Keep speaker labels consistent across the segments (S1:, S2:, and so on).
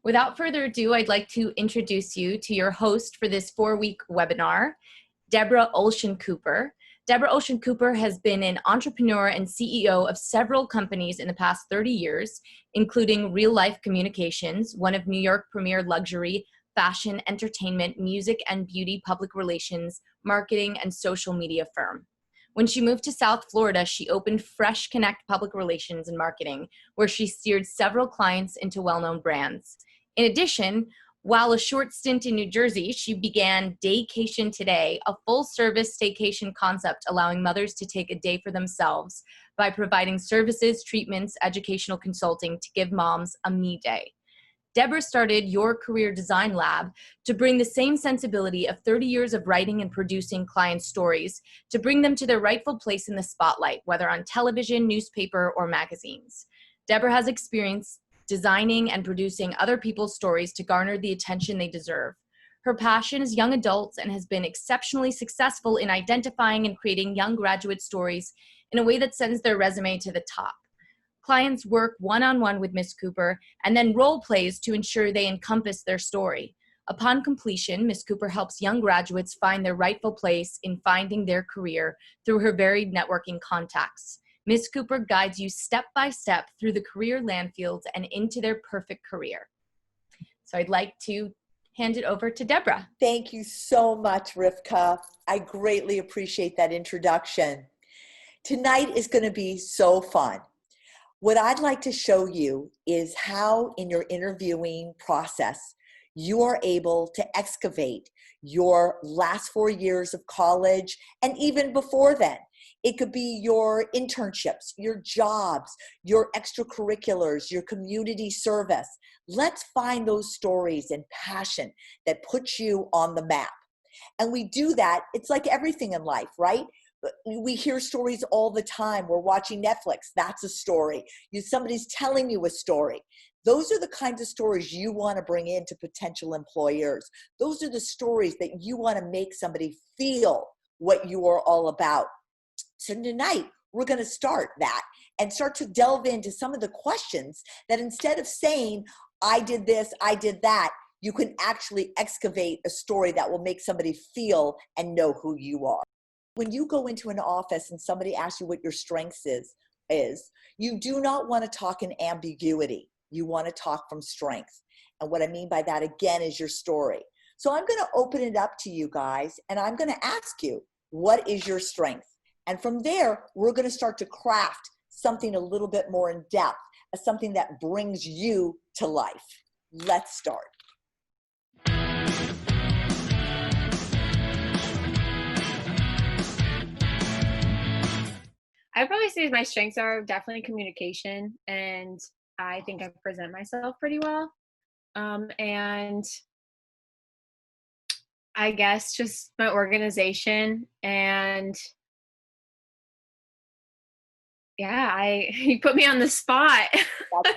S1: Without further ado, I'd like to introduce you to your host for this 4-week webinar, Debra Olshan Cooper. Debra Olshan Cooper has been an entrepreneur and CEO of several companies in the past 30 years, including Real Life Communications, one of New York premier luxury, fashion, entertainment, music, and beauty public relations, marketing, and social media firm. When she moved to South Florida, she opened Fresh Connect Public Relations and Marketing, where she steered several clients into well-known brands. In addition, while a short stint in New Jersey, she began Daycation Today, a full-service staycation concept allowing mothers to take a day for themselves by providing services, treatments, educational consulting to give moms a me day. Debra started YourCareerDesignLab to bring the same sensibility of 30 years of writing and producing client stories to bring them to their rightful place in the spotlight, whether on television, newspaper, or magazines. Debra has experience designing and producing other people's stories to garner the attention they deserve. Her passion is young adults and has been exceptionally successful in identifying and creating young graduate stories in a way that sends their resume to the top. Clients work one-on-one with Ms. Cooper and then role plays to ensure they encompass their story. Upon completion, Ms. Cooper helps young graduates find their rightful place in finding their career through her varied networking contacts. Ms. Cooper guides you step by step through the career landfields and into their perfect career. So I'd like to hand it over to Debra.
S2: Thank you so much, Rivka. I greatly appreciate that introduction. Tonight is going to be so fun. What I'd like to show you is how in your interviewing process, you are able to excavate your last 4 years of college and even before then. It could be your internships, your jobs, your extracurriculars, your community service. Let's find those stories and passion that puts you on the map. And we do that, it's like everything in life, right? We hear stories all the time. We're watching Netflix, that's a story. Somebody's telling you a story. Those are the kinds of stories you want to bring into potential employers. Those are the stories that you want to make somebody feel what you are all about. So tonight, we're going to start that and start to delve into some of the questions that instead of saying, I did this, I did that, you can actually excavate a story that will make somebody feel and know who you are. When you go into an office and somebody asks you what your strengths is, you do not want to talk in ambiguity. You want to talk from strength. And what I mean by that, again, is your story. So I'm going to open it up to you guys, and I'm going to ask you, what is your strength? And from there, we're going to start to craft something a little bit more in depth, as something that brings you to life. Let's start.
S3: I'd probably say my strengths are definitely communication, and I think I present myself pretty well. And I guess just my organization, and yeah, you put me on the spot.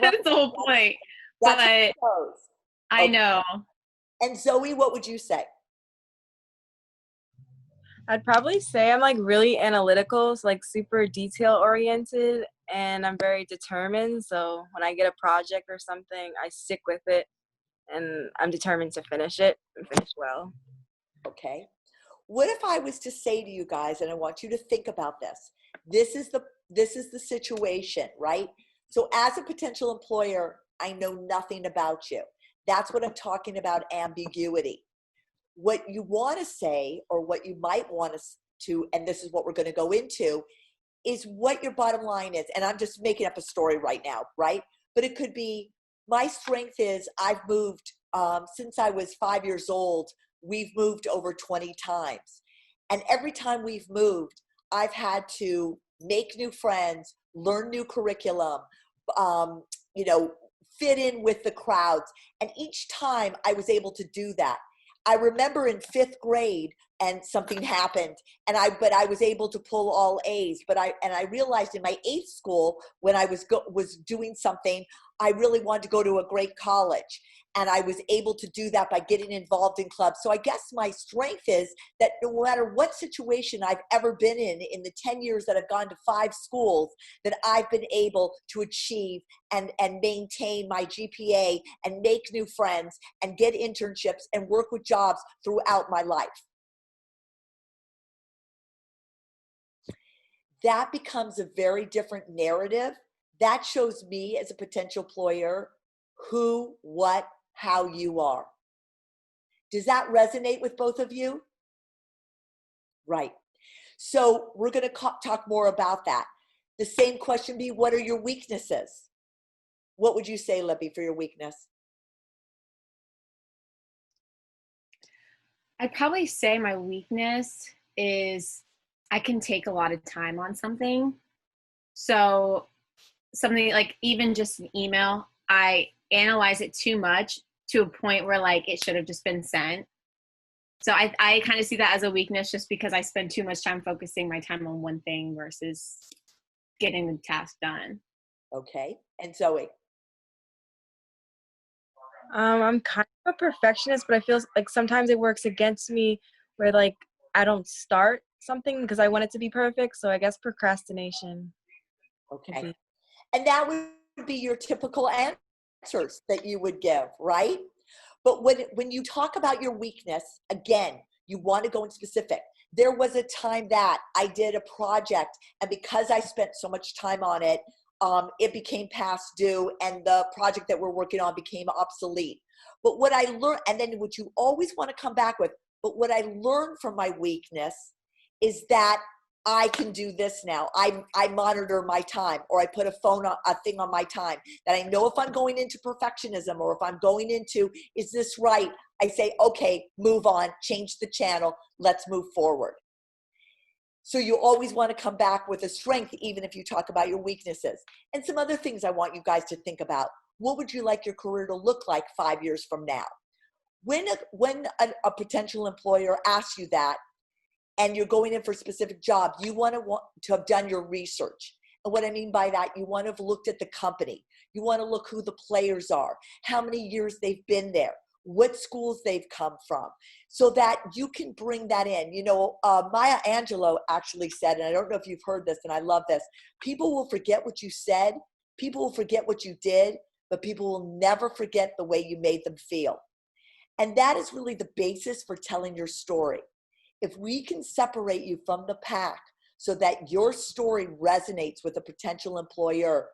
S3: That's the whole point. But I know.
S2: And Zoe, what would you say?
S4: I'd probably say I'm like really analytical, so like super detail oriented, and I'm very determined. So when I get a project or something, I stick with it, and I'm determined to finish it and finish well.
S2: Okay. What if I was to say to you guys, and I want you to think about this, this is the situation, right? So as a potential employer, I know nothing about you. That's what I'm talking about, ambiguity. What you want to say, or what you might want to, and this is what we're going to go into, is what your bottom line is. And I'm just making up a story right now, right? But it could be, my strength is I've moved, since I was 5 years old, we've moved over 20 times. And every time we've moved, I've had to make new friends, learn new curriculum, fit in with the crowds. And each time I was able to do that. I remember in 5th grade and something happened, but I was able to pull all A's. But I realized in my 8th school, when I was doing something, I really wanted to go to a great college. And I was able to do that by getting involved in clubs. So I guess my strength is that no matter what situation I've ever been in the 10 years that I've gone to 5 schools, that I've been able to achieve and maintain my GPA and make new friends and get internships and work with jobs throughout my life. That becomes a very different narrative. That shows me as a potential employer who, what, how you are. Does that resonate with both of you? Right. So we're going to talk more about that. The same question be, what are your weaknesses? What would you say, Libby, for your weakness?
S3: I'd probably say my weakness is I can take a lot of time on something. So something like even just an email, I analyze it too much to a point where like it should have just been sent. So I kind of see that as a weakness just because I spend too much time focusing my time on one thing versus getting the task done.
S2: Okay. And Zoe?
S4: I'm kind of a perfectionist, but I feel like sometimes it works against me where like I don't start something because I want it to be perfect. So I guess procrastination.
S2: Okay. And that would be your typical answers that you would give, right? But when you talk about your weakness, again, you want to go in specific. There was a time that I did a project, and because I spent so much time on it, it became past due, and the project that we're working on became obsolete. But what I learned, and then what you always want to come back with, but what I learned from my weakness is that I can do this now. I monitor my time, or I put a thing on my time that I know if I'm going into perfectionism or if I'm going into, is this right? I say, okay, move on, change the channel, let's move forward. So you always want to come back with a strength, even if you talk about your weaknesses. And some other things I want you guys to think about. What would you like your career to look like 5 years from now? When a potential employer asks you that, and you're going in for a specific job, you want to have done your research. And what I mean by that, you want to have looked at the company. You want to look who the players are, how many years they've been there, what schools they've come from, so that you can bring that in. You know, Maya Angelou actually said, and I don't know if you've heard this, and I love this, people will forget what you said, people will forget what you did, but people will never forget the way you made them feel. And that is really the basis for telling your story. If we can separate you from the pack so that your story resonates with a potential employer,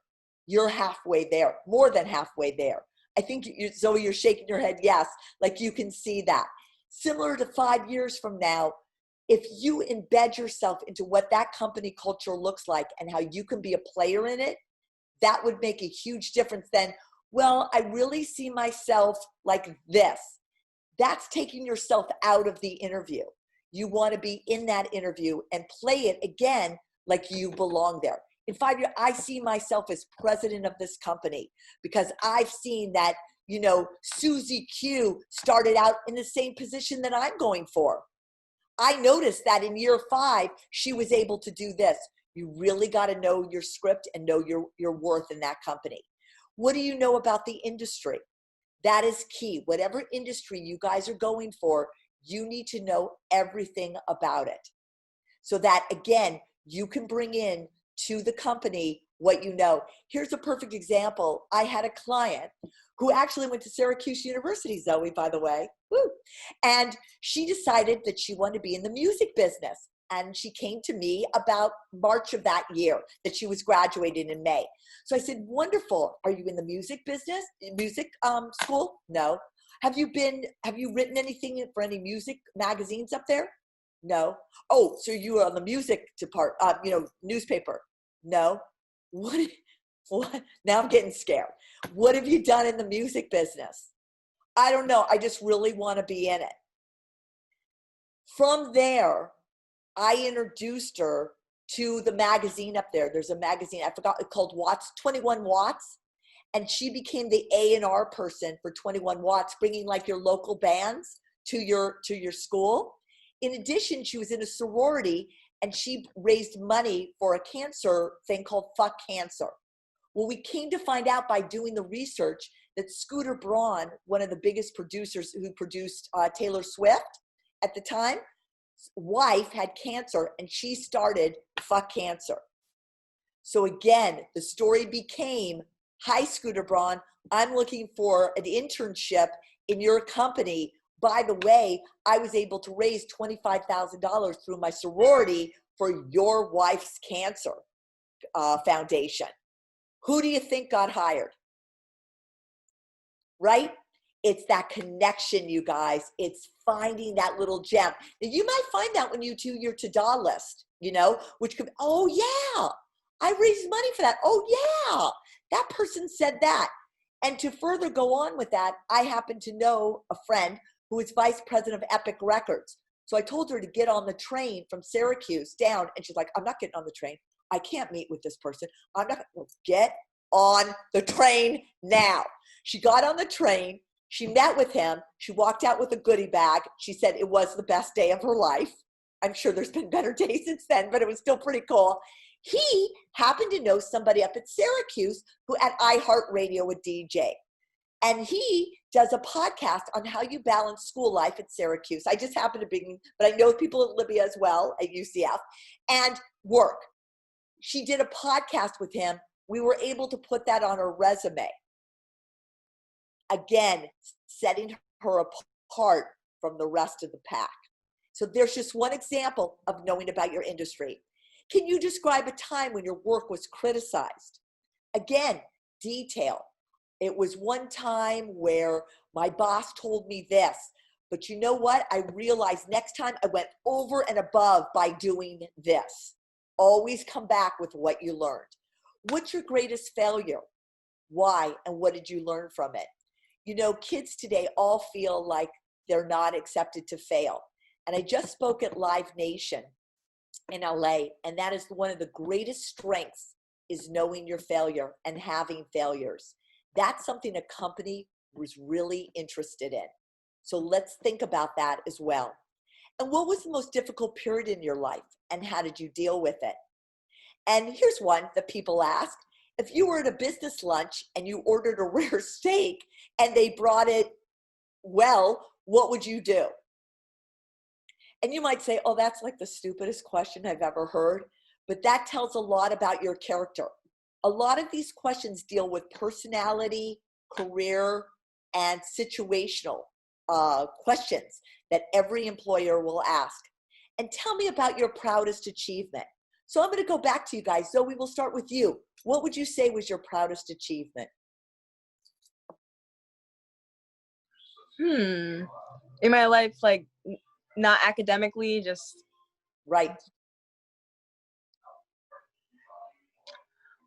S2: you're halfway there, more than halfway there. I think, Zoe, you're shaking your head yes, like you can see that. Similar to 5 years from now, if you embed yourself into what that company culture looks like and how you can be a player in it, that would make a huge difference then. Well, I really see myself like this. That's taking yourself out of the interview. You want to be in that interview and play it again like you belong there. In 5 years, I see myself as president of this company because I've seen that, you know, Susie Q started out in the same position that I'm going for. I noticed that in year 5, she was able to do this. You really got to know your script and know your worth in that company. What do you know about the industry? That is key. Whatever industry you guys are going for, you need to know everything about it so that, again, you can bring in to the company what you know. Here's a perfect example. I had a client who actually went to Syracuse University, Zoe, by the way. Woo. And she decided that she wanted to be in the music business. And she came to me about March of that year that she was graduating in May. So I said, wonderful. Are you in the music business, music school? No. Have you written anything for any music magazines up there? No. Oh, so you were on the music newspaper? No. What? Now I'm getting scared. What have you done in the music business? I don't know. I just really want to be in it. From there, I introduced her to the magazine up there. There's a magazine, I forgot, it's called Watts, 21 Watts. And she became the A&R person for 21 Watts, bringing like your local bands to your school. In addition, she was in a sorority and she raised money for a cancer thing called Fuck Cancer. Well, we came to find out by doing the research that Scooter Braun, one of the biggest producers who produced Taylor Swift at the time, wife had cancer, and she started Fuck Cancer. So again, the story became, hi, Scooter Braun, I'm looking for an internship in your company. By the way, I was able to raise $25,000 through my sorority for your wife's cancer foundation. Who do you think got hired? Right? It's that connection, you guys. It's finding that little gem. Now, you might find that when you do your to-do list, you know, which could, oh yeah, I raised money for that. Oh yeah, that person said that. And to further go on with that, I happen to know a friend who is vice president of Epic Records. So I told her to get on the train from Syracuse down, and she's like, I'm not getting on the train. I can't meet with this person. I'm not going to get on the train now. She got on the train. She met with him. She walked out with a goodie bag. She said it was the best day of her life. I'm sure there's been better days since then, but it was still pretty cool. He happened to know somebody up at Syracuse who at iHeartRadio would DJ. And he does a podcast on how you balance school life at Syracuse. I just happen to be, but I know people at Libya as well, at UCF, and work. She did a podcast with him. We were able to put that on her resume. Again, setting her apart from the rest of the pack. So there's just one example of knowing about your industry. Can you describe a time when your work was criticized? Again, detail. It was one time where my boss told me this, but you know what? I realized next time I went over and above by doing this. Always come back with what you learned. What's your greatest failure? Why? And what did you learn from it? You know, kids today all feel like they're not accepted to fail. And I just spoke at Live Nation in LA, and that is one of the greatest strengths is knowing your failure and having failures. That's something a company was really interested in. So let's think about that as well. And what was the most difficult period in your life, and how did you deal with it? And here's one that people ask. If you were at a business lunch and you ordered a rare steak and they brought it well, what would you do? And you might say, oh, that's like the stupidest question I've ever heard. But that tells a lot about your character. A lot of these questions deal with personality, career, and situational questions that every employer will ask. And tell me about your proudest achievement. So I'm going to go back to you guys. Zoe, we'll start with you. What would you say was your proudest achievement?
S4: In my life, like not academically, just.
S2: Right.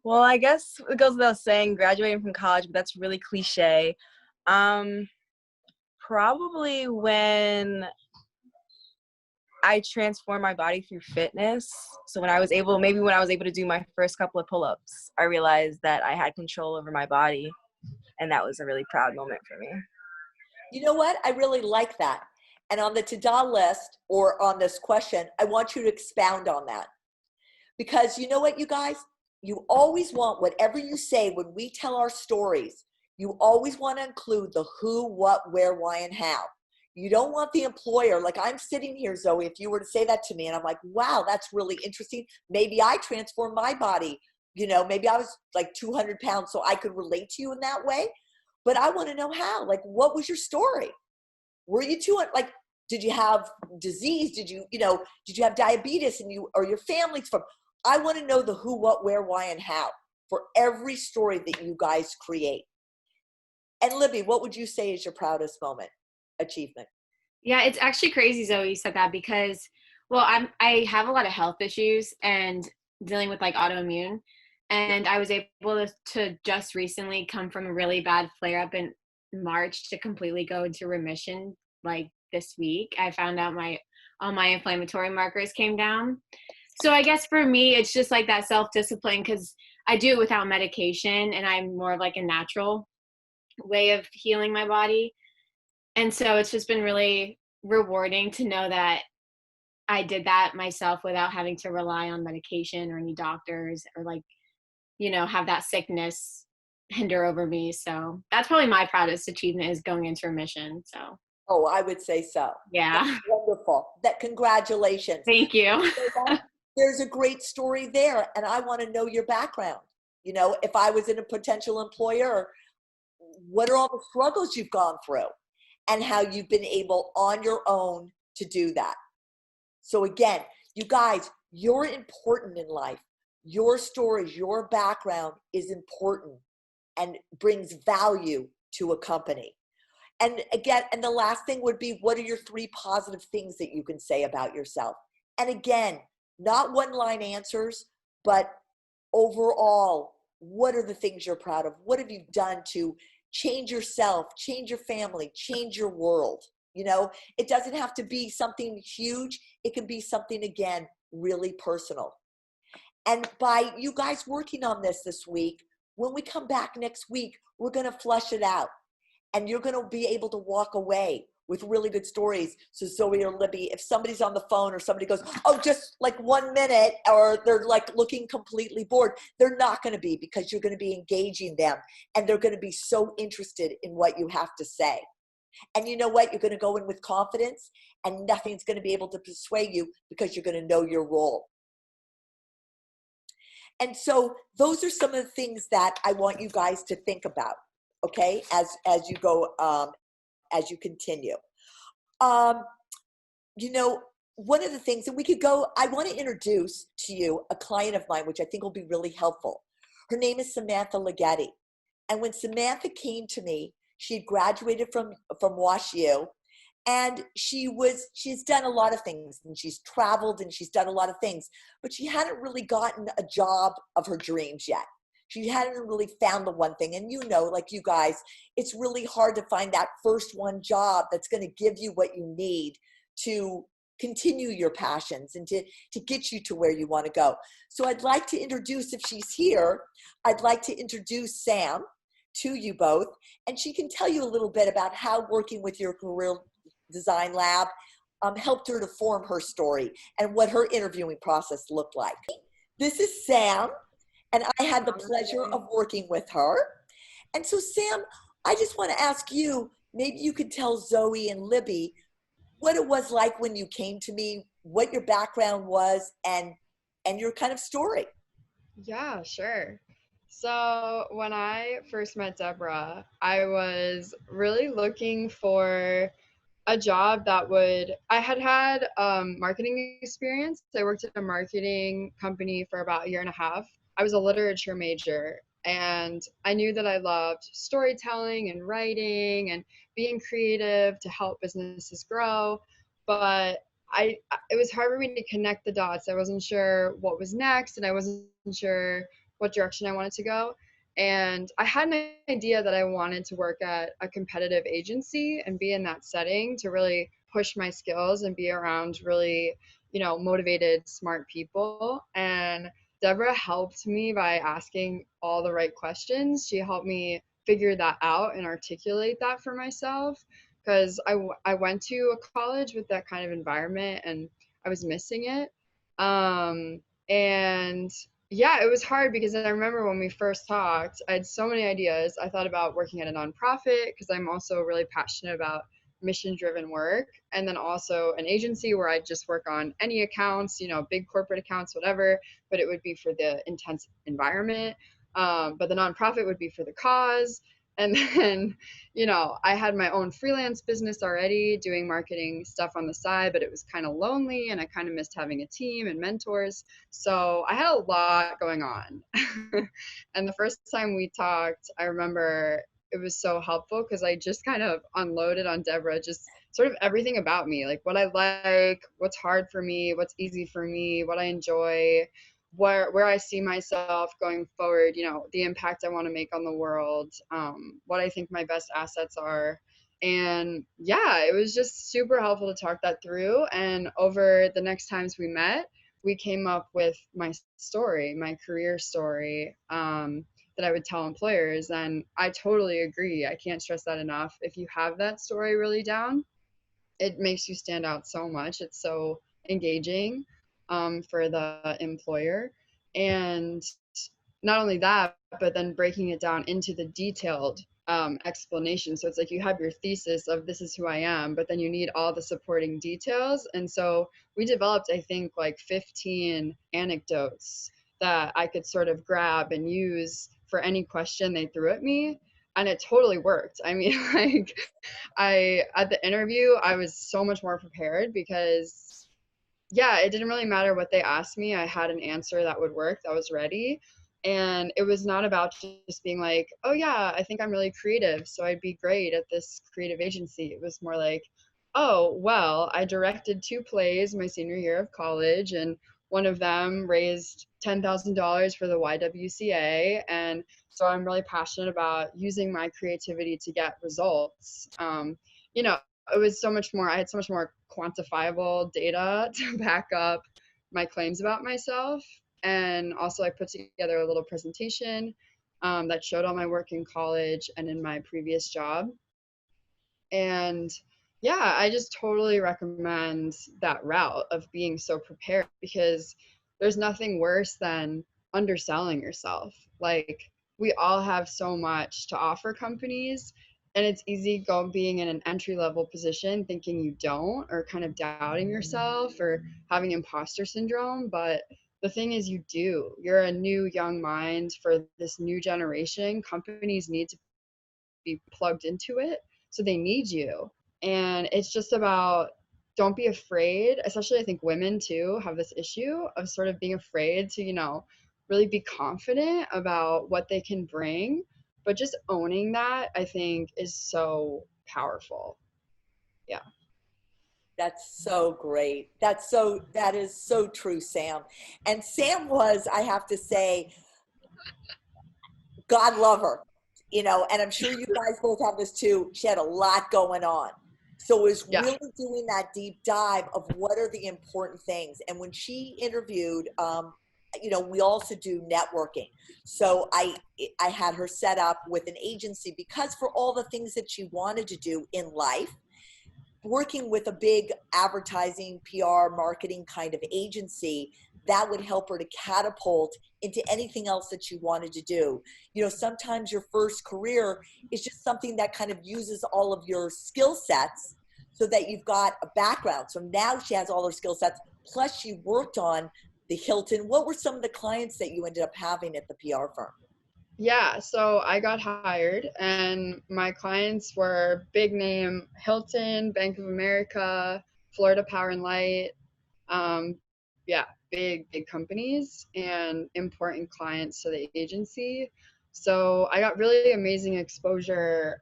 S4: Well, I guess it goes without saying graduating from college, but that's really cliche. Probably when I transformed my body through fitness. So when I was able to do my first couple of pull-ups, I realized that I had control over my body. And that was a really proud moment for me.
S2: You know what? I really like that. And on the to-do list or on this question, I want you to expound on that. Because you know what, you guys? You always want, whatever you say when we tell our stories, you always want to include the who, what, where, why, and how. You don't want the employer, like I'm sitting here, Zoe, if you were to say that to me and I'm like, wow, that's really interesting. Maybe I transformed my body. You know, maybe I was like 200 pounds so I could relate to you in that way. But I want to know how. Like, what was your story? Were you 200, like, did you have disease? Did you have diabetes and or your family's from? I want to know the who, what, where, why, and how for every story that you guys create. And Libby, what would you say is your proudest achievement?
S3: Yeah, it's actually crazy, Zoe, you said that because, well, I have a lot of health issues and dealing with like autoimmune. And I was able to just recently come from a really bad flare-up in March to completely go into remission like this week. I found out all my inflammatory markers came down. So I guess for me, it's just like that self-discipline because I do it without medication and I'm more of like a natural way of healing my body. And so it's just been really rewarding to know that I did that myself without having to rely on medication or any doctors or like, have that sickness hinder over me. So that's probably my proudest achievement, is going into remission. So
S2: Oh, I would say so.
S3: yeah.
S2: That's wonderful. That congratulations.
S3: Thank you.
S2: There's a great story there, and I want to know your background. You know, if I was in a potential employer, what are all the struggles you've gone through and how you've been able on your own to do that. So again, you guys, you're important in life. Your stories, your background is important and brings value to a company. And again, and the last thing would be, what are your 3 positive things that you can say about yourself? And again, not one-line answers, but overall, what are the things you're proud of? What have you done to change yourself, change your family, change your world? You know, it doesn't have to be something huge. It can be something, again, really personal. And by you guys working on this week, when we come back next week, we're going to flush it out. And you're going to be able to walk away with really good stories. So Zoe or Libby, if somebody's on the phone or somebody goes, oh, just like 1 minute, or they're like looking completely bored, they're not going to be, because you're going to be engaging them and they're going to be so interested in what you have to say. And you know what? You're going to go in with confidence and nothing's going to be able to persuade you, because you're going to know your role. And so those are some of the things that I want you guys to think about, okay, as you go, as you continue. You know, one of the things that we could go, I want to introduce to you a client of mine, which I think will be really helpful. Her name is Samantha Leggetti. And when Samantha came to me, she had graduated from WashU, and she's done a lot of things, and she's traveled and she's done a lot of things, but she hadn't really gotten a job of her dreams yet. She hadn't really found the one thing. And you know, like you guys, it's really hard to find that first one job that's going to give you what you need to continue your passions and to get you to where you want to go. So I'd like to introduce, if she's here, I'd like to introduce Sam to you both, and she can tell you a little bit about how working with your Career Design Lab helped her to form her story and what her interviewing process looked like. This is Sam, and I had the pleasure of working with her. And so Sam, I just want to ask you, maybe you could tell Zoe and Libby what it was like when you came to me, what your background was, and your kind of story.
S5: Yeah, sure. So when I first met Debra, I was really looking for a job that I had marketing experience. I worked at a marketing company for about a year and a half. I was a literature major, and I knew that I loved storytelling and writing and being creative to help businesses grow. But it was hard for me to connect the dots. I wasn't sure what was next, and I wasn't sure what direction I wanted to go. And I had an idea that I wanted to work at a competitive agency and be in that setting to really push my skills and be around really, motivated, smart people. And Debra helped me by asking all the right questions. She helped me figure that out and articulate that for myself, because I went to a college with that kind of environment and I was missing it. And yeah, it was hard because I remember when we first talked, I had so many ideas. I thought about working at a nonprofit because I'm also really passionate about mission-driven work, and then also an agency where I just work on any accounts, big corporate accounts, whatever, but it would be for the intense environment. But the nonprofit would be for the cause. And then, I had my own freelance business already doing marketing stuff on the side, but it was kind of lonely and I kind of missed having a team and mentors. So I had a lot going on. And the first time we talked, I remember it was so helpful because I just kind of unloaded on Debra, just sort of everything about me, like what I like, what's hard for me, what's easy for me, what I enjoy, where I see myself going forward, the impact I want to make on the world, what I think my best assets are. And yeah, it was just super helpful to talk that through. And over the next times we met, we came up with my story, my career story, that I would tell employers. And I totally agree. I can't stress that enough. If you have that story really down, it makes you stand out so much. It's so engaging for the employer. And not only that, but then breaking it down into the detailed explanation. So it's like you have your thesis of this is who I am, but then you need all the supporting details. And so we developed, I think, like 15 anecdotes that I could sort of grab and use for any question they threw at me. And it totally worked. I mean, like at the interview, I was so much more prepared because yeah, it didn't really matter what they asked me. I had an answer that would work, that was ready. And it was not about just being like, oh yeah, I think I'm really creative, so I'd be great at this creative agency. It was more like, oh, well, I directed 2 plays my senior year of college, and one of them raised $10,000 for the YWCA. And so I'm really passionate about using my creativity to get results. You know, it was so much more, I had so much more quantifiable data to back up my claims about myself. And also I put together a little presentation that showed all my work in college and in my previous job. And yeah, I just totally recommend that route of being so prepared, because there's nothing worse than underselling yourself. Like, we all have so much to offer companies, and it's easy being in an entry level position thinking you don't, or kind of doubting yourself or having imposter syndrome. But the thing is, you do. You're a new young mind for this new generation. Companies need to be plugged into it, so they need you. And it's just about, don't be afraid. Especially I think women too have this issue of sort of being afraid to, you know, really be confident about what they can bring. But just owning that, I think, is so powerful. Yeah.
S2: That's so great. That is so true, Sam. And Sam was, I have to say, God love her, you know, and I'm sure you guys both have this too. She had a lot going on. So it was
S5: Yeah.
S2: really doing that deep dive of what are the important things. And when she interviewed, you know, we also do networking. So I had her set up with an agency, because for all the things that she wanted to do in life, working with a big advertising, PR, marketing kind of agency, that would help her to catapult into anything else that she wanted to do. You know, sometimes your first career is just something that kind of uses all of your skill sets so that you've got a background. So now she has all her skill sets, plus she worked on the Hilton. What were some of the clients that you ended up having at the PR firm?
S5: Yeah, so I got hired, and my clients were big name Hilton, Bank of America, Florida Power and Light. Yeah, big companies and important clients to the agency. So I got really amazing exposure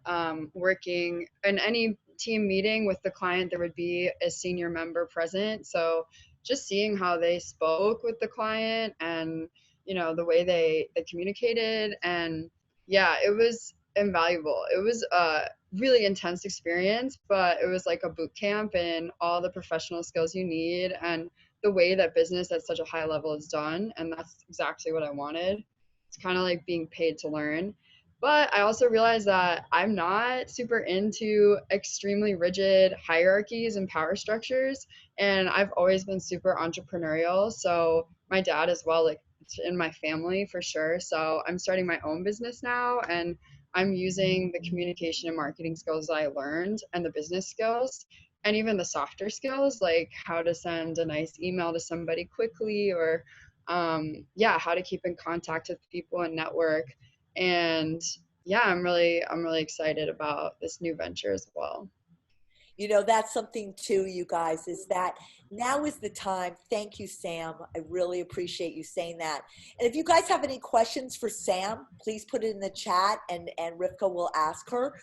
S5: working in any team meeting with the client. There would be a senior member present. So just seeing how they spoke with the client, and you know, the way they communicated, and yeah, it was invaluable. It was a really intense experience, but it was like a boot camp in all the professional skills you need, and the way that business at such a high level is done. And that's exactly what I wanted. It's kind of like being paid to learn. But I also realized that I'm not super into extremely rigid hierarchies and power structures. And I've always been super entrepreneurial. So my dad as well, like, it's in my family for sure. So I'm starting my own business now, and I'm using the communication and marketing skills I learned, and the business skills, and even the softer skills, like how to send a nice email to somebody quickly, or yeah, how to keep in contact with people and network. And yeah, I'm really excited about this new venture as well.
S2: You know, that's something too, you guys, is that now is the time. Thank you, Sam. I really appreciate you saying that. And if you guys have any questions for Sam, please put it in the chat, and Rivka will ask her.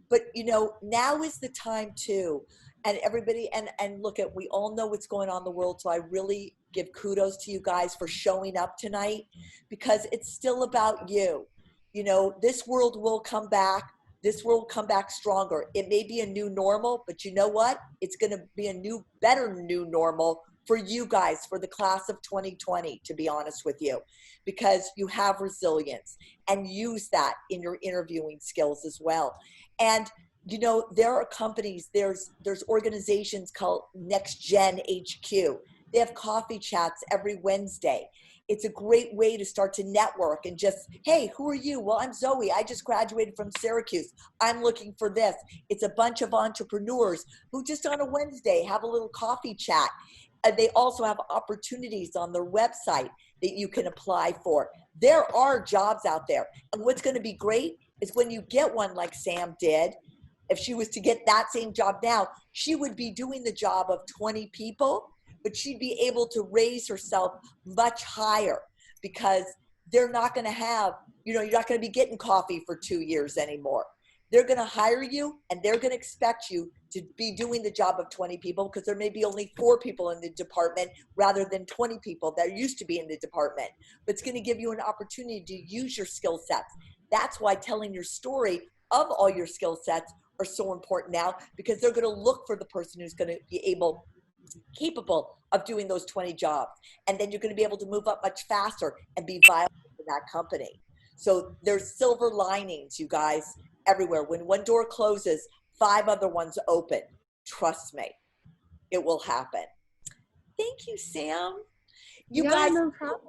S2: But, you know, now is the time too. And everybody, and look at, we all know what's going on in the world. So I really give kudos to you guys for showing up tonight, because it's still about you. You know, this world will come back. This will come back stronger. It may be a new normal, but you know what? It's going to be a better new normal for you guys, for the class of 2020, to be honest with you, because you have resilience, and use that in your interviewing skills as well. And, you know, there are companies, there's organizations called Next Gen HQ. They have coffee chats every Wednesday. It's a great way to start to network and just, hey, who are you? Well, I'm Zoe. I just graduated from Syracuse. I'm looking for this. It's a bunch of entrepreneurs who just on a Wednesday have a little coffee chat. And they also have opportunities on their website that you can apply for. There are jobs out there. And what's going to be great is when you get one like Sam did, if she was to get that same job now, she would be doing the job of 20 people, but she'd be able to raise herself much higher because they're not going to have, you're not going to be getting coffee for 2 years anymore. They're going to hire you and they're going to expect you to be doing the job of 20 people because there may be only 4 people in the department rather than 20 people that used to be in the department. But it's going to give you an opportunity to use your skill sets. That's why telling your story of all your skill sets are so important now, because they're going to look for the person who's going to be capable of doing those 20 jobs. And then you're going to be able to move up much faster and be viable in that company. So there's silver linings, you guys, everywhere. When one door closes, 5 other ones open. Trust me, it will happen. Thank you, Sam. You guys,
S3: no problem.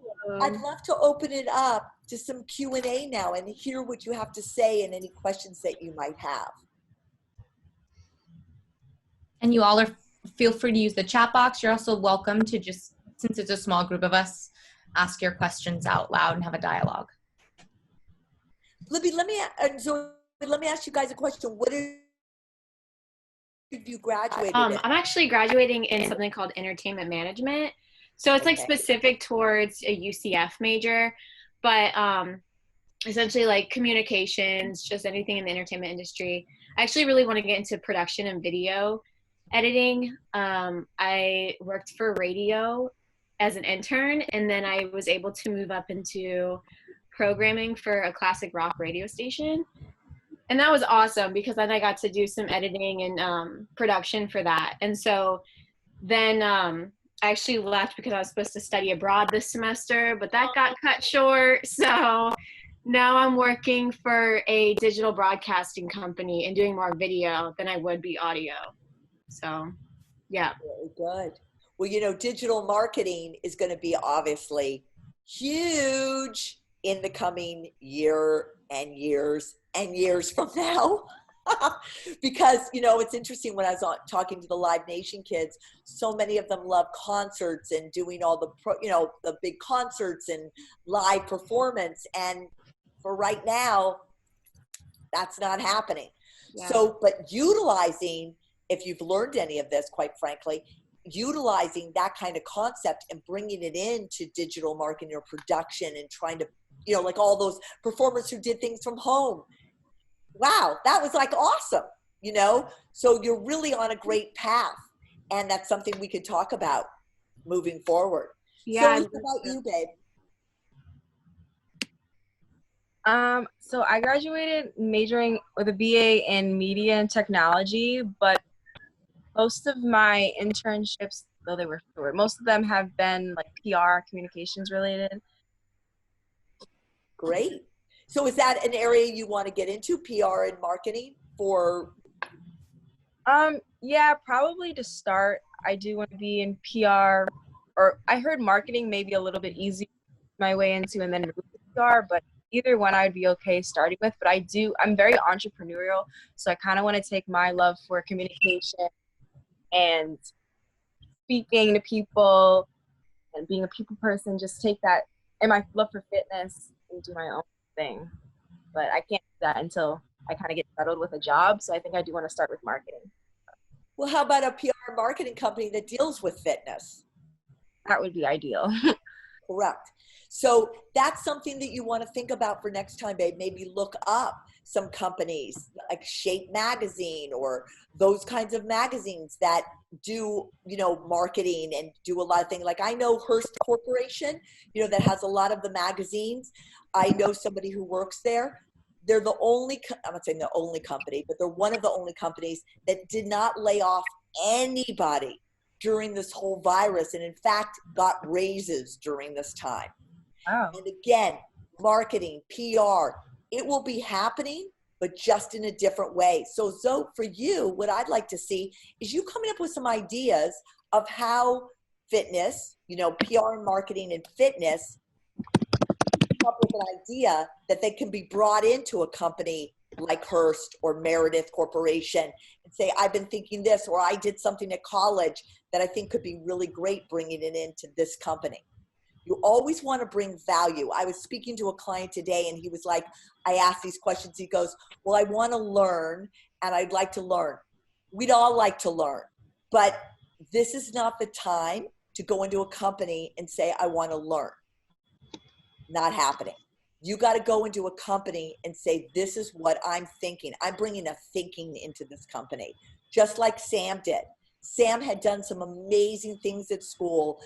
S2: I'd love to open it up to some Q&A now and hear what you have to say and any questions that you might have.
S1: And you all feel free to use the chat box. You're also welcome to just, since it's a small group of us, ask your questions out loud and have a dialogue.
S2: Libby, let me ask you guys a question. What did you graduate in?
S3: I'm actually graduating in something called entertainment management. So it's like specific towards a UCF major, but essentially like communications, just anything in the entertainment industry. I actually really want to get into production and video editing. I worked for radio as an intern, and then I was able to move up into programming for a classic rock radio station. And that was awesome because then I got to do some editing and production for that. And so then I actually left because I was supposed to study abroad this semester, but that got cut short. So now I'm working for a digital broadcasting company and doing more video than I would be audio. So, yeah.
S2: Very good. Well, digital marketing is going to be obviously huge in the coming year and years and years from now. Because, it's interesting when I was talking to the Live Nation kids, so many of them love concerts and doing all the big concerts and live performance. And for right now, that's not happening. Yeah. So, but utilizing, if you've learned any of this, quite frankly, utilizing that kind of concept and bringing it into digital marketing or production and trying to, like all those performers who did things from home. Wow, that was like awesome, So you're really on a great path. And that's something we could talk about moving forward.
S3: Yeah.
S2: So what about you, babe?
S4: So I graduated majoring with a BA in media and technology, but most of my internships, though they were short, most of them have been like PR, communications related.
S2: Great. So is that an area you want to get into, PR and marketing for?
S4: Yeah, probably to start. I do want to be in PR, or I heard marketing maybe a little bit easier my way into and then move to PR, but either one I'd be okay starting with. But I'm very entrepreneurial, so I kind of want to take my love for communication and speaking to people and being a people person, just take that, and my love for fitness and do my own thing. But I can't do that until I kind of get settled with a job. So I think I do want to start with marketing.
S2: Well, how about a PR marketing company that deals with fitness?
S4: That would be ideal.
S2: Correct. So that's something that you want to think about for next time, babe. Maybe look up some companies like Shape Magazine or those kinds of magazines that do, marketing and do a lot of things. Like I know Hearst Corporation, that has a lot of the magazines. I know somebody who works there. They're the only, I'm not saying the only company, but they're one of the only companies that did not lay off anybody during this whole virus, and in fact got raises during this time.
S4: Oh.
S2: And again, marketing, PR, it will be happening, but just in a different way. So Zoe, for you, what I'd like to see is you coming up with some ideas of how fitness, you know, PR and marketing and fitness, come up with an idea that they can be brought into a company like Hearst or Meredith Corporation and say, I've been thinking this, or I did something at college that I think could be really great bringing it into this company. You always want to bring value. I was speaking to a client today and he was like, I asked these questions. He goes, well, I want to learn and I'd like to learn. We'd all like to learn, but this is not the time to go into a company and say, I want to learn. Not happening. You got to go into a company and say, this is what I'm thinking. I'm bringing a thinking into this company, just like Sam did. Sam had done some amazing things at school,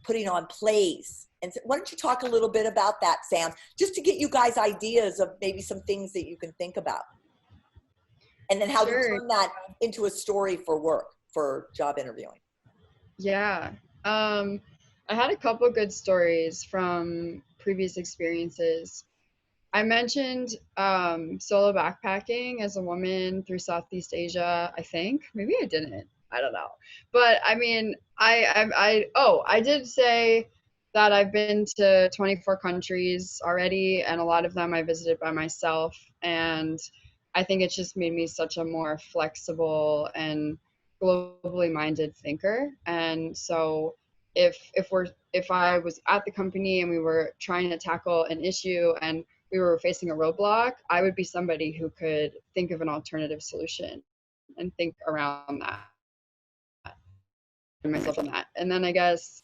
S2: putting on plays. And so why don't you talk a little bit about that, Sam, just to get you guys ideas of maybe some things that you can think about. And then how to turn that into a story for work, for job interviewing.
S5: Yeah. I had a couple good stories from previous experiences. I mentioned solo backpacking as a woman through Southeast Asia, I think. Maybe I didn't. I don't know. But I mean, I did say that I've been to 24 countries already, and a lot of them I visited by myself. And I think it's just made me such a more flexible and globally minded thinker. And so if I was at the company and we were trying to tackle an issue and we were facing a roadblock, I would be somebody who could think of an alternative solution and think around that and myself on that. And then I guess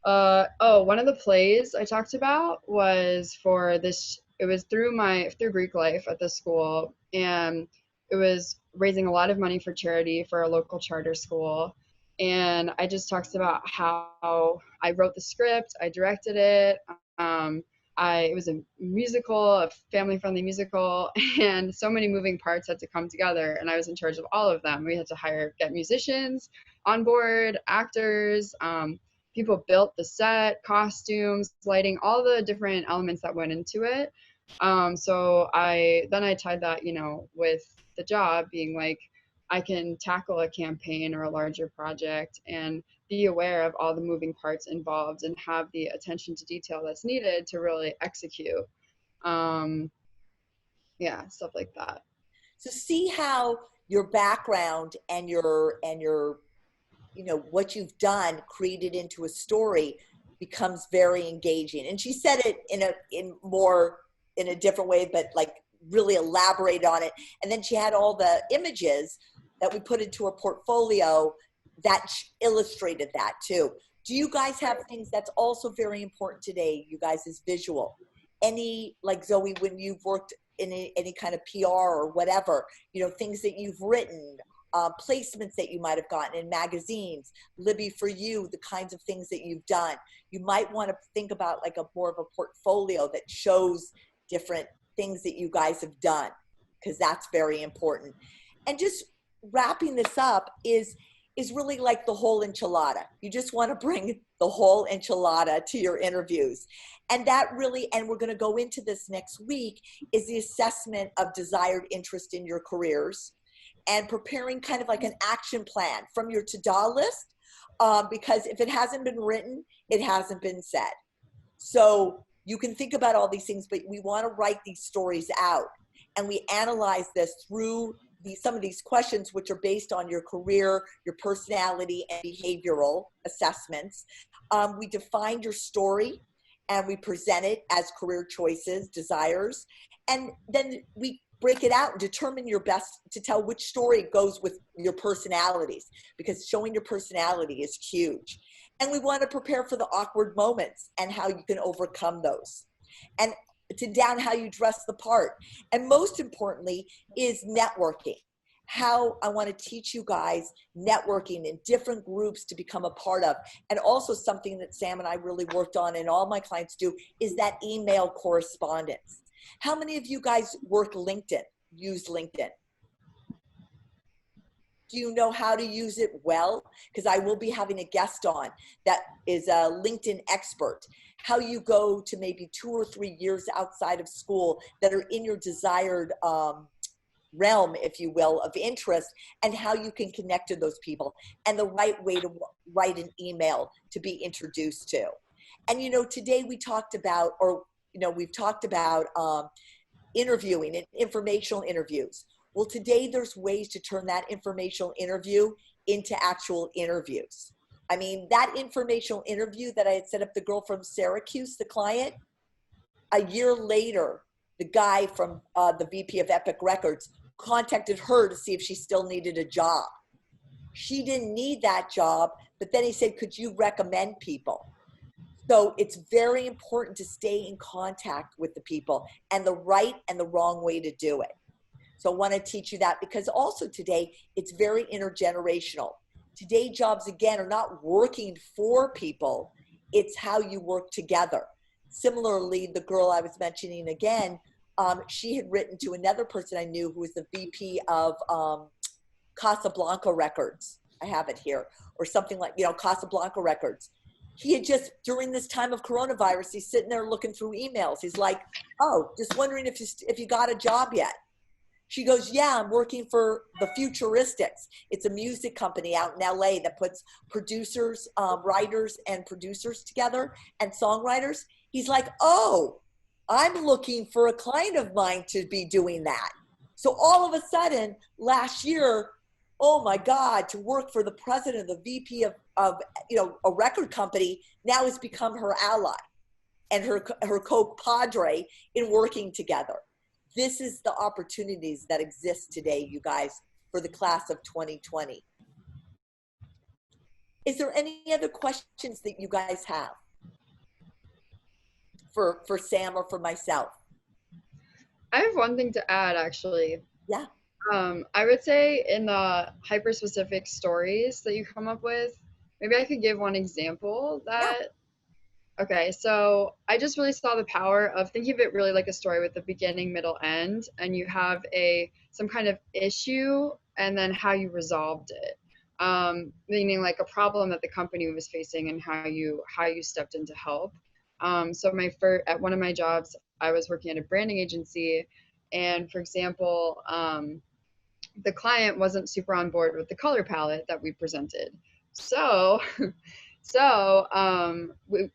S5: one of the plays I talked about was for this, it was through Greek life at the school, and it was raising a lot of money for charity for a local charter school. And I just talked about how I wrote the script, I directed it. It was a musical, a family-friendly musical, and so many moving parts had to come together, and I was in charge of all of them. We had to get musicians on board, actors, people built the set, costumes, lighting, all the different elements that went into it. So I tied that, with the job being like, I can tackle a campaign or a larger project and be aware of all the moving parts involved and have the attention to detail that's needed to really execute. Stuff like that.
S2: So see how your background and your what you've done created into a story becomes very engaging. And she said it in a different way, but like really elaborate on it. And then she had all the images that we put into her portfolio that illustrated that too. Do you guys have things that's also very important today, you guys, is visual? Any, like Zoe, when you've worked in any kind of PR or whatever, things that you've written, placements that you might have gotten in magazines, Libby, for you, the kinds of things that you've done, you might want to think about like more of a portfolio that shows different things that you guys have done, because that's very important. And just wrapping this up is really like the whole enchilada. You just want to bring the whole enchilada to your interviews. And that really, and we're going to go into this next week, is the assessment of desired interest in your careers and preparing kind of like an action plan from your to-do list, because if it hasn't been written, it hasn't been said. So you can think about all these things, but we want to write these stories out. And we analyze this through some of these questions, which are based on your career, your personality, and behavioral assessments. We define your story and we present it as career choices, desires, and then we break it out and determine your best to tell which story goes with your personalities, because showing your personality is huge. And we want to prepare for the awkward moments and how you can overcome those. And down how you dress the part. And most importantly is networking. How I want to teach you guys networking in different groups to become a part of. And also something that Sam and I really worked on and all my clients do is that email correspondence. How many of you guys use LinkedIn? Do you know how to use it well? Because I will be having a guest on that is a LinkedIn expert. How you go to maybe 2 or 3 years outside of school that are in your desired realm, if you will, of interest, and how you can connect to those people and the right way to write an email to be introduced to. And, you know, today we talked about, or, you know, we've talked about interviewing and informational interviews. Well, today there's ways to turn that informational interview into actual interviews. I mean, that informational interview that I had set up, the girl from Syracuse, the client, a year later, the guy from the VP of Epic Records contacted her to see if she still needed a job. She didn't need that job, but then he said, could you recommend people? So it's very important to stay in contact with the people and the right and the wrong way to do it. So I want to teach you that, because also today it's very intergenerational. Today jobs, again, are not working for people. It's how you work together. Similarly, the girl I was mentioning again, she had written to another person I knew who was the VP of Casablanca Records. I have it here, or something like, you know, Casablanca Records. He had just, during this time of coronavirus, he's sitting there looking through emails. He's like, oh, just wondering if you got a job yet. She goes, yeah, I'm working for the Futuristics. It's a music company out in LA that puts producers, writers and producers together, and songwriters. He's like, oh, I'm looking for a client of mine to be doing that. So all of a sudden, last year, oh my God, to work for the president, the VP of you know, a record company, now has become her ally and her co-padre in working together. This is the opportunities that exist today, you guys, for the class of 2020. Is there any other questions that you guys have for Sam or for myself?
S5: I have one thing to add, actually.
S2: Yeah.
S5: I would say in the hyper-specific stories that you come up with, maybe I could give one example that, yeah. Okay, so I just really saw the power of thinking of it really like a story with the beginning, middle, end, and you have some kind of issue and then how you resolved it. Meaning like a problem that the company was facing and how you stepped in to help. So at one of my jobs, I was working at a branding agency, and for example, the client wasn't super on board with the color palette that we presented. So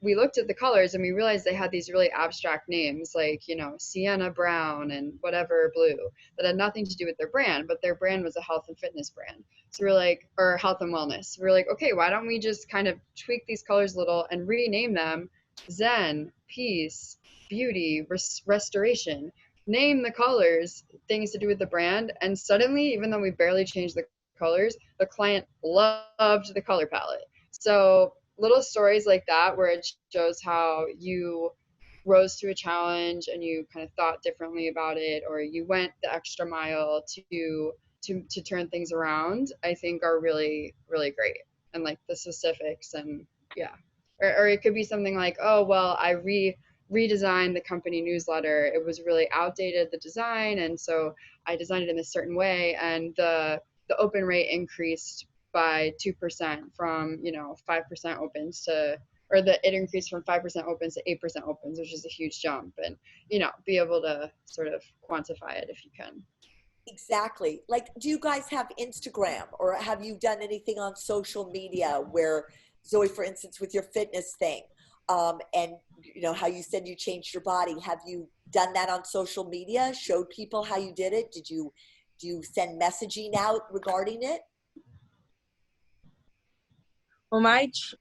S5: we looked at the colors and we realized they had these really abstract names, like, you know, sienna brown and whatever blue, that had nothing to do with their brand, but their brand was a health and fitness brand. So we're like, or health and wellness. We're like, okay, why don't we just kind of tweak these colors a little and rename them Zen, peace, beauty, restoration. Name the colors, things to do with the brand, and suddenly, even though we barely changed the colors, the client loved the color palette. So little stories like that, where it shows how you rose to a challenge and you kind of thought differently about it, or you went the extra mile to turn things around, I think are really, really great. And like the specifics, and yeah. Or it could be something like, oh, well, I redesigned the company newsletter. It was really outdated, the design, and so I designed it in a certain way, and the open rate increased by 2% from, you know, 5% opens to, or it increased from 5% opens to 8% opens, which is a huge jump. And, you know, be able to sort of quantify it if you can.
S2: Exactly. Like, do you guys have Instagram, or have you done anything on social media where, Zoe, for instance, with your fitness thing, and you know how you said you changed your body, have you done that on social media, showed people how you did it? Do you send messaging out regarding it?
S4: Well,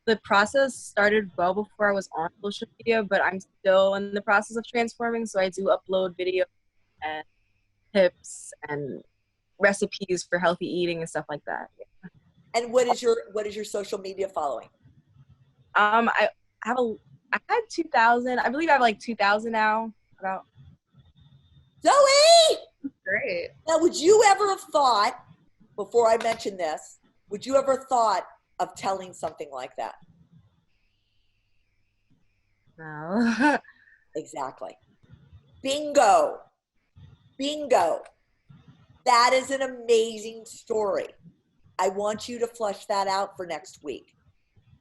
S4: the process started well before I was on social media, but I'm still in the process of transforming. So I do upload videos and tips and recipes for healthy eating and stuff like that. Yeah.
S2: And what is your social media following?
S4: I had 2,000. I believe I have like 2,000 now. About.
S2: Zoe!
S5: Great.
S2: Now, would you ever have thought, before I mention this, would you ever thought of telling something like that?
S4: No.
S2: Exactly. Bingo. Bingo. That is an amazing story. I want you to flesh that out for next week.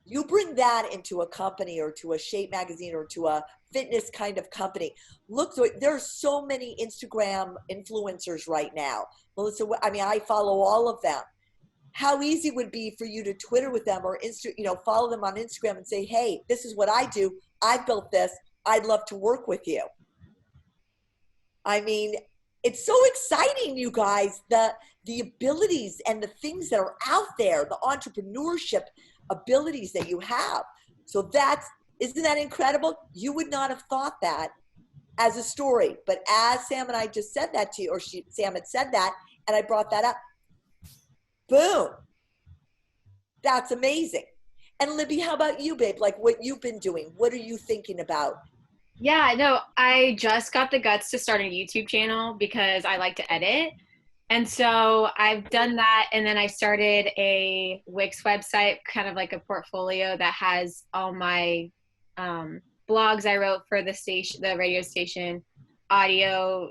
S2: You bring that into a company or to a shape magazine or to a fitness kind of company. Look, there are so many Instagram influencers right now. Melissa, I mean, I follow all of them. How easy would it be for you to Twitter with them or follow them on Instagram and say, hey, this is what I do. I built this. I'd love to work with you. I mean, it's so exciting, you guys, the abilities and the things that are out there, the entrepreneurship abilities that you have. So isn't that incredible? You would not have thought that as a story, but as Sam and I just said that to you, or Sam had said that, and I brought that up, boom, that's amazing. And Libby, how about you, babe? Like what you've been doing, what are you thinking about?
S3: Yeah, no, I just got the guts to start a YouTube channel because I like to edit. And so I've done that. And then I started a Wix website, kind of like a portfolio that has all my blogs I wrote for the radio station, audio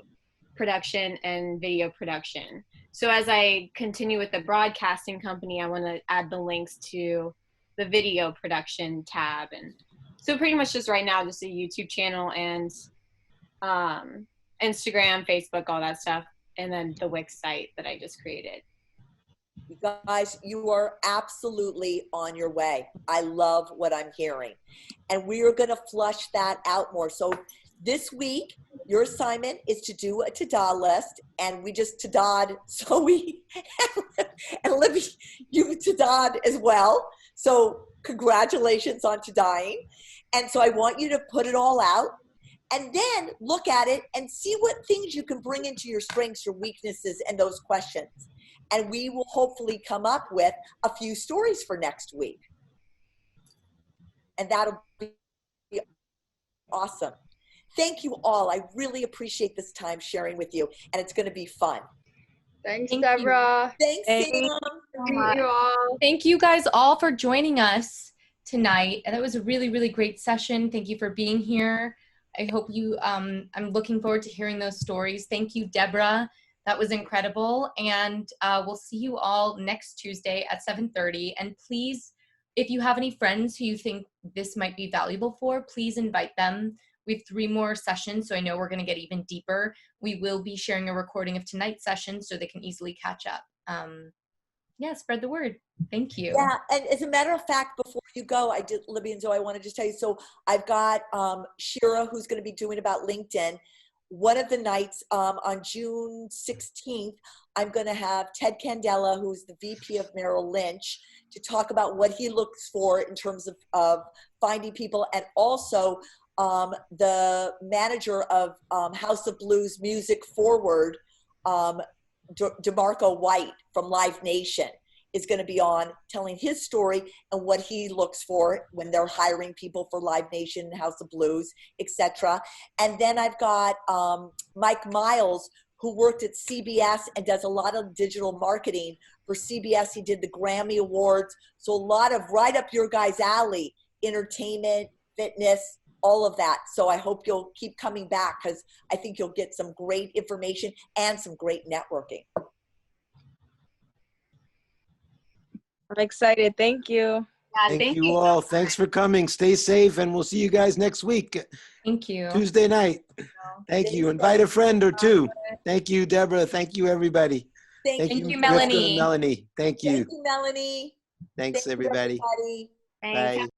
S3: production and video production. So as I continue with the broadcasting company, I want to add the links to the video production tab. And so pretty much just right now, just a YouTube channel and Instagram, Facebook, all that stuff. And then the Wix site that I just created.
S2: You guys, you are absolutely on your way. I love what I'm hearing. And we are going to flush that out more. So this week, your assignment is to do a ta-da list. And we just ta-da'd. So and Libby, you ta-da'd as well. So congratulations on ta-da'ing. And so I want you to put it all out. And then look at it and see what things you can bring into your strengths, your weaknesses, and those questions. And we will hopefully come up with a few stories for next week. And that'll be awesome. Thank you all. I really appreciate this time sharing with you. And it's going to be fun.
S5: Thanks, Debra.
S2: Thanks, Sam.
S5: Thank you all.
S1: Thank you guys all for joining us tonight. And that was a really, really great session. Thank you for being here. I hope you, I'm looking forward to hearing those stories. Thank you, Debra. That was incredible. And we'll see you all next Tuesday at 7:30. And please, if you have any friends who you think this might be valuable for, please invite them. We have 3 more sessions, so I know we're going to get even deeper. We will be sharing a recording of tonight's session so they can easily catch up. Yeah, spread the word. Thank you.
S2: Yeah, and as a matter of fact, before you go, Libby and Zoe, I want to just tell you, so I've got Shira, who's going to be doing about LinkedIn. One of the nights on June 16th, I'm going to have Ted Candela, who's the VP of Merrill Lynch, to talk about what he looks for in terms of finding people, and also the manager of House of Blues Music Forward, DeMarco White from Live Nation, is going to be on telling his story and what he looks for when they're hiring people for Live Nation, House of Blues, etc. And then I've got Mike Miles, who worked at CBS and does a lot of digital marketing for CBS. He did the Grammy Awards. So a lot of right up your guys' alley, entertainment, fitness, all of that. So I hope you'll keep coming back because I think you'll get some great information and some great networking.
S4: I'm excited. Thank you.
S3: Yeah,
S6: Thank you all. Thanks for coming. Stay safe, and we'll see you guys next week,
S1: Thank you.
S6: Tuesday night. Thank you. Invite a friend or two. Thank you, Debra. Thank you, everybody.
S2: Thank
S1: you,
S6: Rivka
S1: Melanie.
S6: and Melanie. Thank you.
S2: Thank you, Melanie.
S6: Thanks,
S2: Thank you,
S6: everybody.
S2: everybody.
S3: Thanks.
S6: Bye.